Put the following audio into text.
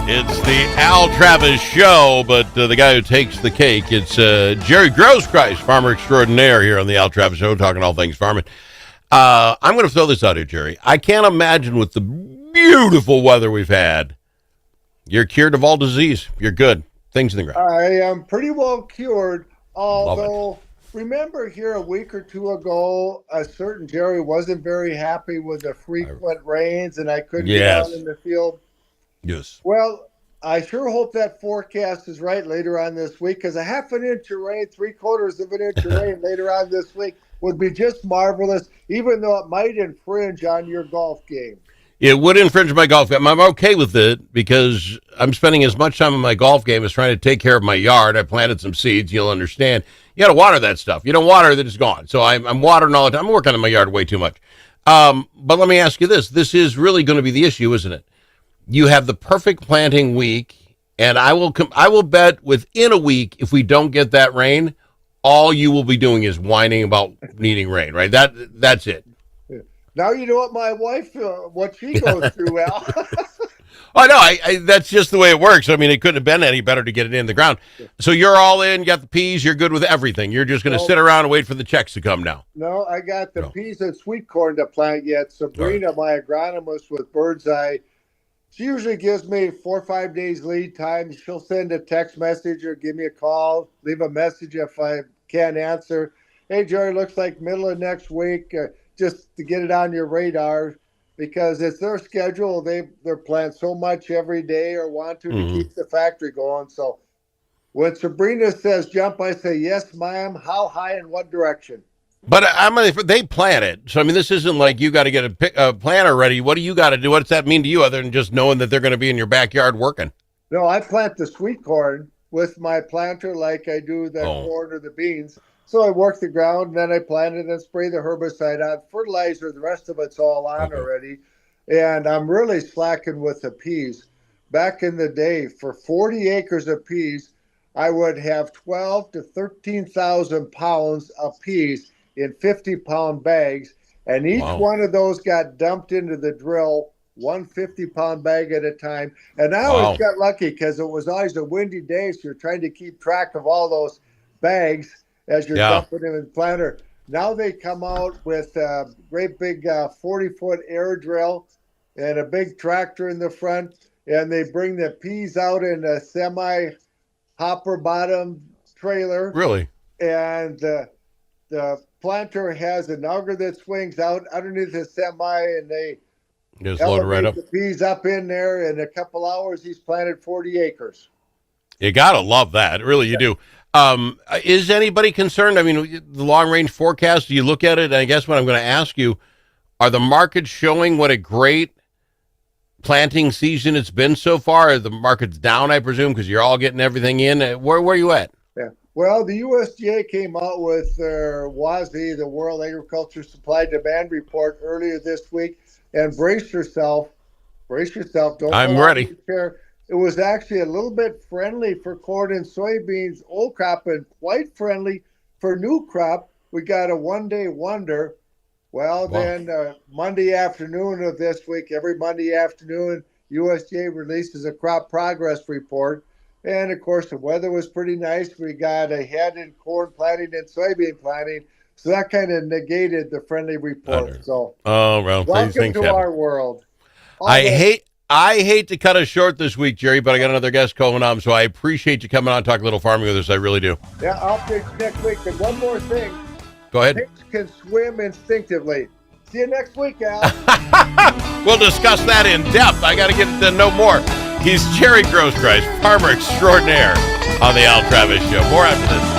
It's the Al Travis Show, but the guy who takes the cake, it's Jerry Groskreutz, farmer extraordinaire here on the Al Travis Show, talking all things farming. I'm going to throw this out here, Jerry. I can't imagine with the beautiful weather we've had, you're cured of all disease. You're good. Things in the ground. I am pretty well cured, although remember here a week or two ago, a certain Jerry wasn't very happy with the frequent rains, and I couldn't get out in the field. Yes. Well, I sure hope that forecast is right later on this week, because a half an inch of rain, 3/4 of an inch of rain later on this week would be just marvelous, even though it might infringe on your golf game. It would infringe my golf game. I'm okay with it because I'm spending as much time in my golf game as trying to take care of my yard. I planted some seeds. You'll understand. You got to water that stuff. You don't water it, it's gone. So I'm watering all the time. I'm working on my yard way too much. But let me ask you this. This is really going to be the issue, isn't it? You have the perfect planting week, and I will bet within a week, if we don't get that rain, all you will be doing is whining about needing rain, right? That's it. Now you know what my wife, what she goes through, Al. Oh, no, that's just the way it works. I mean, it couldn't have been any better to get it in the ground. So you're all in, got the peas, you're good with everything. You're just going to sit around and wait for the checks to come now. No, I got the peas and sweet corn to plant yet. Sabrina, my agronomist with Birdseye, she usually gives me 4 or 5 days lead time. She'll send a text message or give me a call, leave a message if I can't answer. Hey, Jerry, looks like middle of next week, just to get it on your radar, because it's their schedule. They're plant so much every day or want to keep the factory going. So when Sabrina says jump, I say, yes, ma'am. How high and what direction? But they plant it. So, I mean, this isn't like you got to get a planter ready. What do you got to do? What does that mean to you other than just knowing that they're going to be in your backyard working? No, I plant the sweet corn with my planter like I do the corn or the beans. So I work the ground, and then I plant it and spray the herbicide on. Fertilizer, the rest of it's all on already. And I'm really slacking with the peas. Back in the day, for 40 acres of peas, I would have 12 to 13,000 pounds of peas in 50-pound bags, and each one of those got dumped into the drill, 1 50-pound bag at a time. And I always got lucky because it was always a windy day, so you're trying to keep track of all those bags as you're dumping them in the planter. Now they come out with a great big 40-foot air drill and a big tractor in the front, and they bring the peas out in a semi-hopper bottom trailer. Really? And the planter has an auger that swings out underneath the semi, and they just load it right up. The peas up in there. In a couple hours, he's planted 40 acres. You got to love that. Really, you do. Is anybody concerned? I mean, the long-range forecast, you look at it, and I guess what I'm going to ask you, are the markets showing what a great planting season it's been so far? The market's down, I presume, because you're all getting everything in. Where are you at? Yeah. Well, the USDA came out with their WASDE, the World Agriculture Supply Demand Report, earlier this week. And brace yourself. Don't. I'm ready. It was actually a little bit friendly for corn and soybeans, old crop, and quite friendly for new crop. We got a one-day wonder. Well, then Monday afternoon of this week, every Monday afternoon, USDA releases a crop progress report. And, of course, the weather was pretty nice. We got ahead in corn planting and soybean planting. So that kind of negated the friendly report. So, welcome to our world. I hate to cut us short this week, Jerry, but I got another guest coming on, so I appreciate you coming on and talk a little farming with us. I really do. Yeah, I'll pitch next week. And one more thing. Go ahead. Pigs can swim instinctively. See you next week, Al. We'll discuss that in depth. I got to get to know more. He's Jerry Groskreutz, farmer extraordinaire on the Al Travis Show. More after this.